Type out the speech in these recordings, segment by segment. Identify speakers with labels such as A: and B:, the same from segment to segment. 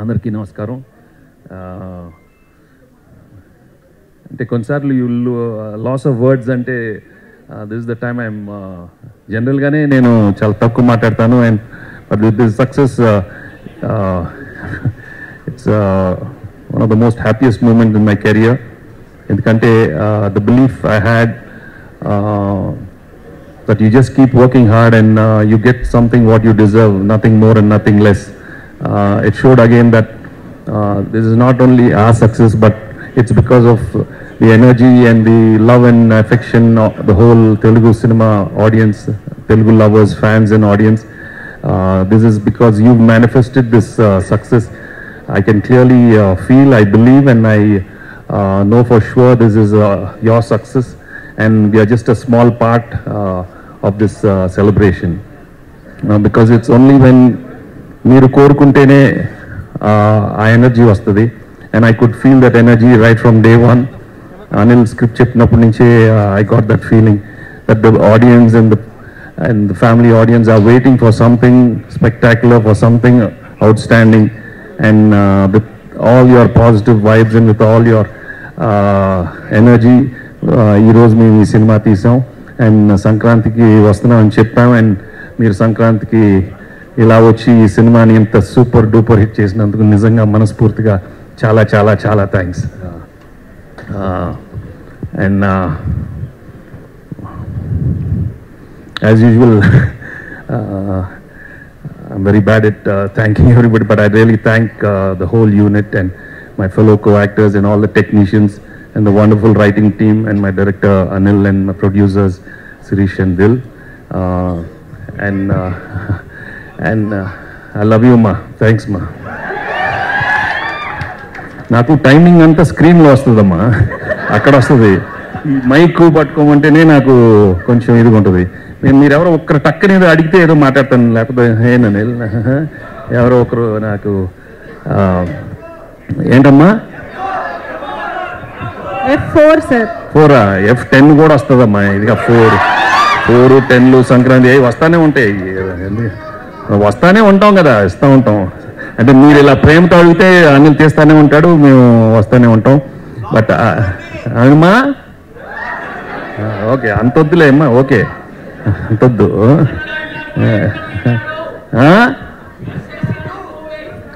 A: అందరికీ నమస్కారం. అంటే కొన్నిసార్లు లాస్ ఆఫ్ వర్డ్స్ అంటే this is the time I'm జనరల్గానే నేను చాలా తక్కువ మాట్లాడతాను. And but with this success it's one of the most happiest moment in my career. ఎందుకంటే the belief I had that you just keep working hard and you get something what you deserve, nothing more and nothing less. It showed again that this is not only our success, but it's because of the energy and the love and affection of the whole Telugu cinema audience, Telugu lovers, fans and audience. This is because you've manifested this success. I can clearly feel, I believe, and I know for sure this is your success, and we are just a small part of this celebration, because it's only when మీరు కోరుకుంటేనే ఆ energy వస్తుంది. And I could feel that energy right from day one. Anil script చెప్పినప్పటి నుంచే I got that feeling that the audience and the family audience are waiting for something spectacular, for something outstanding. And with all your positive vibes and with all your energy ఈరోజు మేము ఈ cinema తీసాం. And సంక్రాంతికి వస్తున్నామని చెప్పాం. And మీరు సంక్రాంతికి ఇలా వచ్చి ఈ సినిమాని ఇంత సూపర్ డూపర్ హిట్ చేసినందుకు నిజంగా మనస్ఫూర్తిగా చాలా చాలా చాలా thanks. And as usual I'm very bad at thanking everybody, but I really thank the whole unit and my fellow co-actors and all the technicians and the wonderful writing team and my director Anil and my producers Sirish and Dil. And I love you ma. Thanks ma. నాకు timing అంతా స్క్రీన్లో వస్తుందమ్మా, అక్కడ వస్తుంది. Mic పట్టుకోమంటేనే నాకు కొంచెం ఇదిగా ఉంటుంది. మీరెవరో ఒక్కరు టక్కనేది అడిగితే ఏదో మాట్లాడతాను, లేకపోతే ఏనని ఎవరో ఒకరు నాకు ఏంటమ్మా
B: F4 సార్,
A: 4 F10 కూడా వస్తుందమ్మా. ఇదిగా 4 10 సంక్రాంతి అవి వస్తానే ఉంటాయి. వస్తానే ఉంటాం కదా, ఇస్తూ ఉంటాం. అంటే మీరు ఇలా ప్రేమతో అడిగితే అనిల్ తీస్తానే ఉంటాడు, మేము వస్తానే ఉంటాం. బట్ అవునమ్మా, ఓకే అంతొద్దులే అమ్మా, ఓకే అంతొద్దు.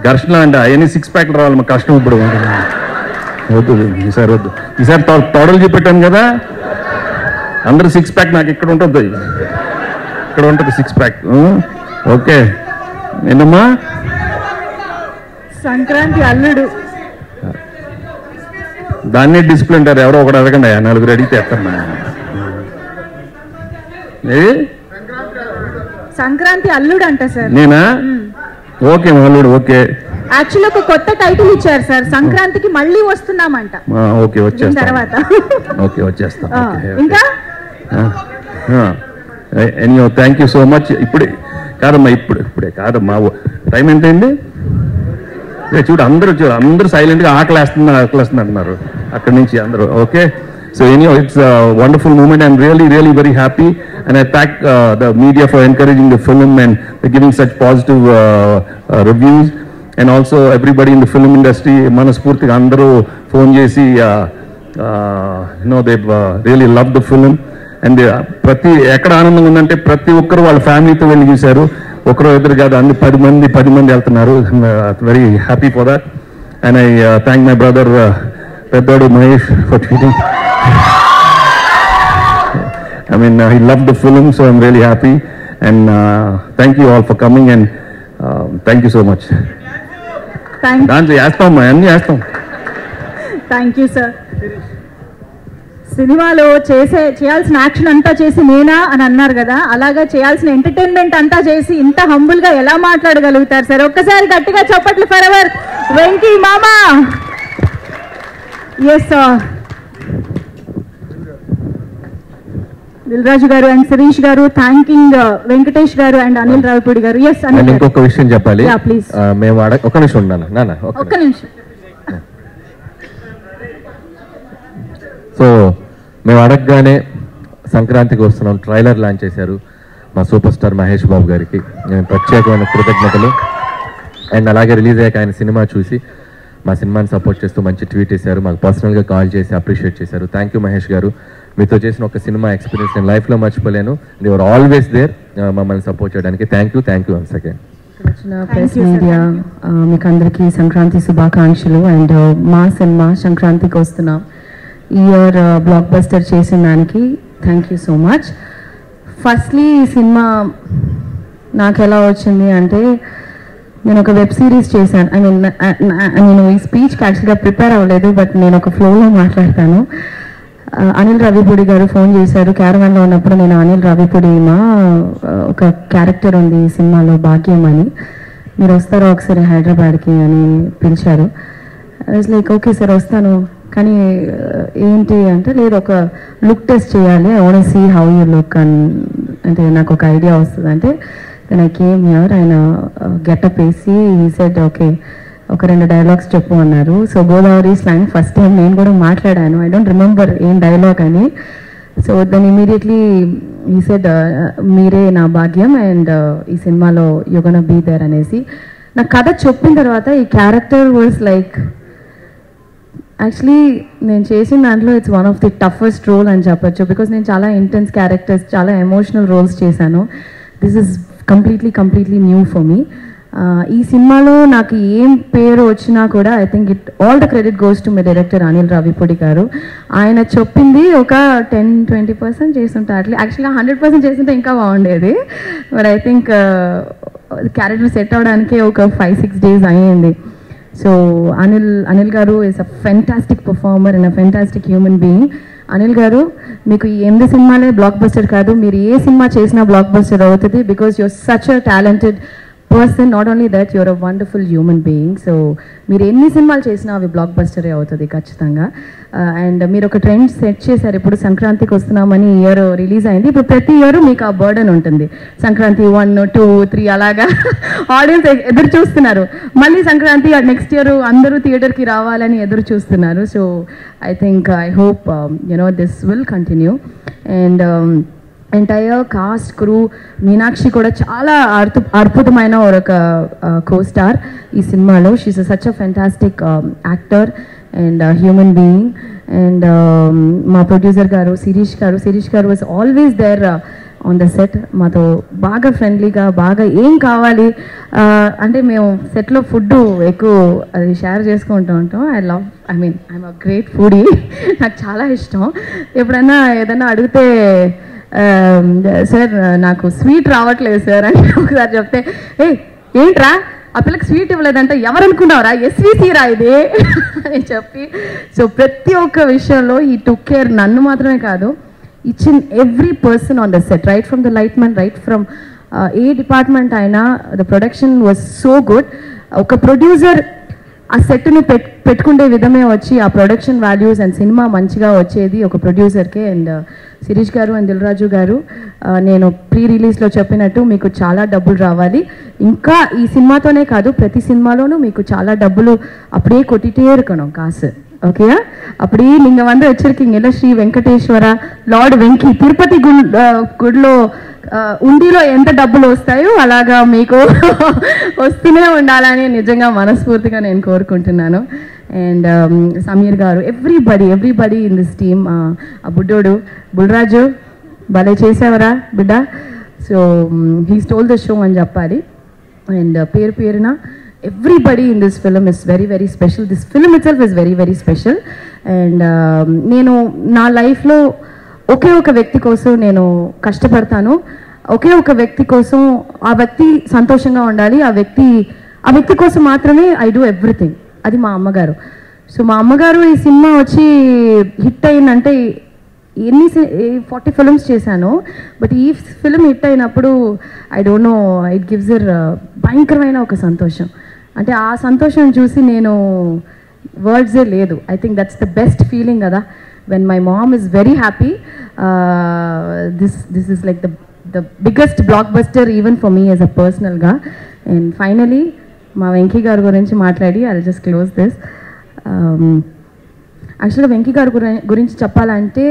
A: ఘర్షణ అంటే అవన్నీ 6 ప్యాక్లు రావాలమ్మా, కష్టం ఇప్పుడు. వద్దు ఈసారి, వద్దు ఈసారి తొడలు చూపెట్టాను కదా, అందరూ 6 ప్యాక్ నాకు ఇక్కడ ఉంటుంది, ఇక్కడ ఉంటుంది 6 ప్యాక్. ఓకే ఏంటమ్మా,
B: సంక్రాంతి అల్లుడు
A: దాన్నే డిసిప్లిన్ అంటారు. ఎవరో ఒకటి అడగండి, 4 అడిగితే ఎత్తమ్మా.
B: సంక్రాంతి అల్లుడు అంట సార్.
A: నేనా? ఓకే అల్లుడు, ఓకే.
B: యాక్చువల్లీ ఒక కొత్త టైటిల్ ఇచ్చారు సార్, సంక్రాంతికి మళ్ళీ వస్తున్నామంట.
A: ఓకే వచ్చేస్తా
B: తర్వాత
A: ఓకే వచ్చేస్తా.
B: ఇంకా
A: anyhow thank you so much. ఇప్పుడే కాదమ్మా, ఇప్పుడే కాదమ్మా, టైం ఎంతైంది చూడు. అందరూ సైలెంట్గా ఆకలేస్తుంది అంటున్నారు అక్కడి నుంచి అందరూ. Okay, so anyhow it's a wonderful moment. I'm really very happy, and I thank the media for encouraging the film and giving such positive reviews, and also everybody in the film industry. Manaspurtiga andaru phone chesi they've really loved the film, and prati ekkada aanandam undante prati okkaru vaalla family tho velli chusaru. ఒకరో ఇద్దరు కాదు, అన్ని 10 మంది వెళ్తున్నారు. Very happy for that. And I thank my brother పెద్దోడు Mahesh for tweeting. I mean, he loved the film, so I'm really happy. And thank you all for coming, and thank you so much. Dance చేస్తాం, అన్నీ చేస్తాం.
B: Thank you sir. సినిమాలో చేయాల్సిన action అంతా చేసి నేనా అని అన్నారు కదా, అలాగా చేయాల్సిన ఎంటర్టైన్మెంట్ అంతా చేసి ఇంత హంబుల్ గా ఎలా మాట్లాడగలుగుతారు సార్? ఒక్కసారి గట్టిగా చప్పట్లు ఫర్ ఎవర్ వెంకీ మామా. ఎస్ సార్, దిల్రాజు గారు అండ్ శిరీష్ గారు థ్యాంకింగ్ వెంకటేష్ గారు అండ్ అనిల్ రావిపూడి గారు. ఎస్ అనిల్,
C: ఇంకొక విషయం చెప్పాలి.
B: ప్లీజ్.
C: మేము ఒక నిమిషం ఉన్నాను నాన్న,
B: ఒక్క నిమిషం.
C: సో మేము అడగగానే సంక్రాంతికి వస్తున్నాం ట్రైలర్ లాంచ్ చేశారు మా సూపర్ స్టార్ మహేష్ బాబు గారికి. నేను ప్రత్యేకమైన కృతజ్ఞతలు. అండ్ అలాగే రిలీజ్ అయ్యాక ఆయన సినిమా చూసి మా సినిమాని సపోర్ట్ చేస్తూ మంచి ట్వీట్ చేశారు, మాకు పర్సనల్గా కాల్ చేసి అప్రిషియేట్ చేశారు. థ్యాంక్ యూ మహేష్ గారు, మీతో చేసిన ఒక సినిమా ఎక్స్పీరియన్స్ నేను లైఫ్లో మర్చిపోలేను. యువర్ ఆల్వేస్ దేర్ మమ్మల్ని సపోర్ట్ చేయడానికి. Thank you once again.
D: Press media మీకు అందరికీ సంక్రాంతి శుభాకాంక్షలు. అండ్ మా సినిమా సంక్రాంతికి వస్తున్నాం, ఈ ఇయర్ బ్లాక్ బస్టర్ చేసిన దానికి thank you so much. Firstly ఈ సినిమా నాకు ఎలా వచ్చింది అంటే, నేను ఒక వెబ్ సిరీస్ చేశాను. నేను ఈ స్పీచ్కి యాక్చువల్గా ప్రిపేర్ అవ్వలేదు, బట్ నేను ఒక ఫ్లోలో మాట్లాడతాను. అనిల్ రావిపూడి గారు ఫోన్ చేశారు క్యారవాన్లో ఉన్నప్పుడు. నేను అనిల్ రావిపూడి మా ఒక క్యారెక్టర్ ఉంది ఈ సినిమాలో భాగ్యం అని, మీరు వస్తారో ఒకసారి హైదరాబాద్కి అని పిలిచారు. లైక్ ఓకే సార్ వస్తాను, కానీ ఏంటి అంటే లేదు ఒక లుక్ టెస్ట్ చేయాలి, I want see how you look అంటే నాకు ఒక ఐడియా వస్తుంది అంటే దెన్ ఐ కేమ్ హియర్. ఆయన గెటప్ వేసి ఈ సెడ్ ఓకే ఒక 2 డైలాగ్స్ చెప్పు అన్నారు. So Godavari slang first time నేను కూడా మాట్లాడాను, ఐ డోంట్ రిమెంబర్ ఏం డైలాగ్ అని. So then immediately he said మీరే నా భాగ్యం అండ్ ఈ సినిమాలో యు గోనా బీ దేర్ అనేసి. నాకు కథ చెప్పిన తర్వాత ఈ క్యారెక్టర్ వాజ్ లైక్ యాక్చువల్లీ నేను చేసిన దాంట్లో it's one of the toughest role అని చెప్పొచ్చు, బికాస్ నేను చాలా ఇంటెన్స్ క్యారెక్టర్స్, చాలా ఎమోషనల్ రోల్స్ చేశాను. This is completely new for me. ఈ సినిమాలో నాకు ఏం పేరు వచ్చినా కూడా I think all the credit goes to my director Anil Ravipudi గారు. ఆయన చెప్పింది ఒక 10-20% చేస్తుంటే యాక్చువల్గా 100% చేస్తుంటే ఇంకా బాగుండేది. But I think character set అవడానికి ఒక 5-6 days అయ్యింది. సో అనిల్ గారు is a fantastic performer and a fantastic human being. Anil గారు మీకు ఈ 8 సినిమాలే బ్లాక్ బస్టర్ కాదు, మీరు ఏ సినిమా చేసినా బ్లాక్ బస్టర్ అవుతుంది, because you're such a talented person. Not only that you're a wonderful human being. So మీరు ఎన్ని సినిమాలు చేసినా అవి బ్లాక్ బస్టరే అవుతుంది ఖచ్చితంగా. అండ్ మీరు ఒక ట్రెండ్ సెట్ చేశారు, ఇప్పుడు సంక్రాంతికి వస్తున్నామని ఇయర్ రిలీజ్ అయింది. ఇప్పుడు ప్రతి ఇయర్ మీకు ఆ బర్డన్ ఉంటుంది, సంక్రాంతి 1, 2, 3 అలాగా ఆడియన్స్ ఎదురు చూస్తున్నారు. మళ్ళీ సంక్రాంతి నెక్స్ట్ ఇయర్ అందరూ థియేటర్కి రావాలని ఎదురు చూస్తున్నారు. So I think I hope this will continue. And entire cast crew, Meenakshi కూడా చాలా అద్భుతమైన ఒక కో స్టార్ ఈ సినిమాలో. She's such a fantastic actor and human being. And మా ప్రొడ్యూసర్ గారు శిరీష్ గారు was always there on the set. మాతో బాగా ఫ్రెండ్లీగా, బాగా ఏం కావాలి అంటే మేము సెట్లో ఫుడ్ ఎక్కువ అది షేర్ చేసుకుంటూ ఉంటాం. ఐఎమ్ అ గ్రేట్ ఫుడీ, నాకు చాలా ఇష్టం. ఎప్పుడైనా ఏదైనా అడిగితే సార్ నాకు స్వీట్ రావట్లేదు సార్ అని ఒకసారి చెప్తే, ఏంట్రా ఆ పిల్లకి స్వీట్ ఇవ్వలేదంటే ఎవరు అనుకున్నావురా, ఎస్విసి రా ఇది అని చెప్పి. సో ప్రతి ఒక్క విషయంలో ఈ టుక్ కేర్, నన్ను మాత్రమే కాదు, each and every person on the set, right from the light man, right from ఏ డిపార్ట్మెంట్ అయినా. The production was so good. ఒక ప్రొడ్యూసర్ ఆ సెట్ని పెట్టుకుండే విధమే వచ్చి ఆ ప్రొడక్షన్ వాల్యూస్ అండ్ సినిమా మంచిగా వచ్చేది ఒక ప్రొడ్యూసర్కే. అండ్ శిరీష్ గారు అండ్ దిల్ రాజు గారు, నేను ప్రీ రిలీజ్లో చెప్పినట్టు మీకు చాలా డబ్బులు రావాలి. ఇంకా ఈ సినిమాతోనే కాదు, ప్రతి సినిమాలోనూ మీకు చాలా డబ్బులు அப்படியே கொட்டிட்டே இருக்கணும் காசு. ஓகேயா? அப்படியே நீங்கள் வந்து வச்சிருக்கீங்க இல்லை, ஸ்ரீ வெங்கடேஸ்வர లార్డ్ వెంకీ తిరుపతి గుడిలో ఉండిలో ఎంత డబ్బులు వస్తాయో అలాగా మీకు వస్తూనే ఉండాలని నిజంగా మనస్ఫూర్తిగా నేను కోరుకుంటున్నాను. అండ్ సమీర్ గారు, ఎవ్రీబడి ఇన్ దిస్ టీమ్, ఆ బుడ్డోడు బుల్రాజు భలే చేసావరా బిడ్డ. So he stole the show అని చెప్పాలి. అండ్ పేరున everybody in this film is very special. This film itself is very special. And నేను నా లైఫ్లో ఒకే ఒక వ్యక్తి కోసం నేను కష్టపడతాను. ఒకే ఒక వ్యక్తి కోసం, ఆ వ్యక్తి సంతోషంగా ఉండాలి, ఆ వ్యక్తి కోసం మాత్రమే ఐ డూ ఎవ్రీథింగ్. అది మా అమ్మగారు. సో మా అమ్మగారు ఈ సినిమా వచ్చి హిట్ అయిందంటే, 40 ఫిల్మ్స్ చేశాను, బట్ ఈ ఫిల్మ్ హిట్ అయినప్పుడు I don't know, it gives ఇర్ భయంకరమైన ఒక సంతోషం. అంటే ఆ సంతోషం చూసి నేను వర్డ్సే లేదు. I think that's the best feeling కదా, when my mom is very happy. This is like the biggest blockbuster even for me as a పర్సనల్గా. అండ్ ఫైనలీ మా వెంకీ గారి గురించి మాట్లాడి ఐ జస్ట్ క్లోజ్ దిస్. యాక్చువల్గా వెంకీ గారి గురించి చెప్పాలంటే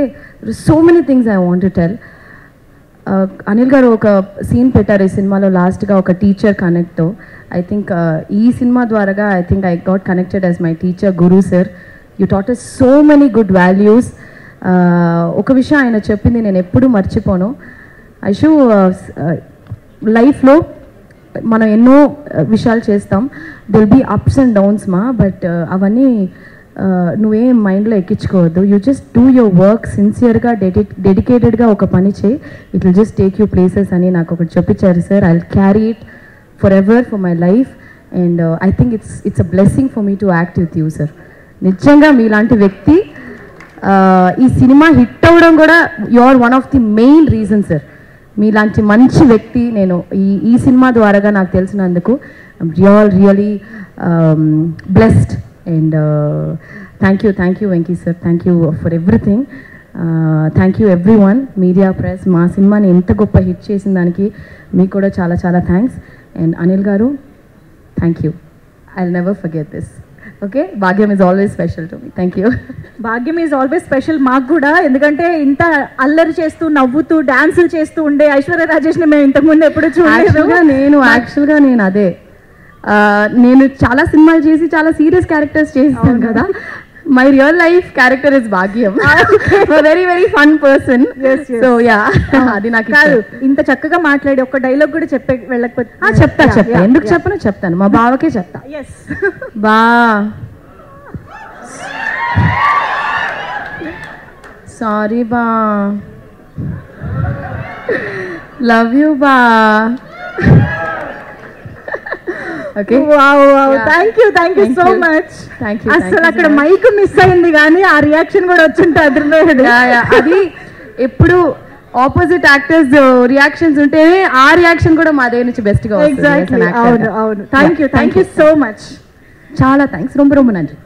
D: so many things I want to tell. Anil గారు ఒక సీన్ పెట్టారు ఈ సినిమాలో లాస్ట్గా ఒక టీచర్ కనెక్ట్తో. ఐ థింక్ ఈ సినిమా ద్వారాగా I think I got connected as my teacher guru sir. You taught us so many good values. ఒక విషయం ఆయన చెప్పింది నేను ఎప్పుడూ మర్చిపోను. ఐషు లైఫ్లో మనం ఎన్నో విషయాలు చేస్తాం, దిల్ బీ అప్స్ అండ్ డౌన్స్ మా, బట్ అవన్నీ నువ్వేం మైండ్లో ఎక్కించుకోవద్దు. You just do your work సిన్సియర్గా డెడికేటెడ్గా ఒక పని చేయి, it will just take you places అని నాకు ఒకటి చెప్పించారు sir. I will carry it forever for my life and I think it's a blessing for me to act with you sir. నిజంగా మీలాంటి వ్యక్తి ఈ సినిమా హిట్ అవ్వడం కూడా you are one of the main reason sir. మీలాంటి మంచి వ్యక్తి నేను ఈ సినిమా ద్వారాగా నాకు తెలిసినందుకు I'm really blessed and thank you Venky sir. Thank you for everything. Thank you everyone, media press. మా సినిమాని ఎంత గొప్ప హిట్ చేసిన దానికి మీకు కూడా చాలా చాలా thanks. And Anil garu thank you, I will never forget this. Okay, Bhagyam is always special to me. Thank you.
B: Bhagyam is always special మాకు కూడా, ఎందుకంటే ఇంత అల్లరి చేస్తూ నవ్వుతూ డాన్సులు చేస్తూ ఉండే ఐశ్వర్య రాజేష్ని మేము ఇంతకుముందు ఎప్పుడు చూడలేదు.
D: యాక్చువల్గా నేను అదే నేను చాలా సినిమాలు చేసి చాలా సీరియస్ క్యారెక్టర్స్ చేస్తాను కదా. My real life character is Bhagyam, very very fun person. So yeah, అది నాకు
B: కాదు, ఇంత చక్కగా మాట్లాడి ఒక్క డైలాగ్ కూడా చెప్పే వెళ్ళకపోతే
D: చెప్తా ఎందుకు చెప్పను చెప్తాను, మా బావకే చెప్తా. బా సారీ బా, లవ్ యూ బా. Okay,
B: thank you so much. అసలు అక్కడ మైక్ మిస్ అయింది కానీ ఆ రియాక్షన్ కూడా వచ్చుంటే అదిరిపోయాడు.
D: అది ఎప్పుడు ఆపోజిట్ యాక్టర్స్ రియాక్షన్స్ ఉంటేనే ఆ రియాక్షన్ కూడా మా దగ్గర నుంచి బెస్ట్ గా వస్తుంది.
B: అవును, థ్యాంక్ యూ సో మచ్.
D: చాలా థ్యాంక్స్, రొంబ నன்றி.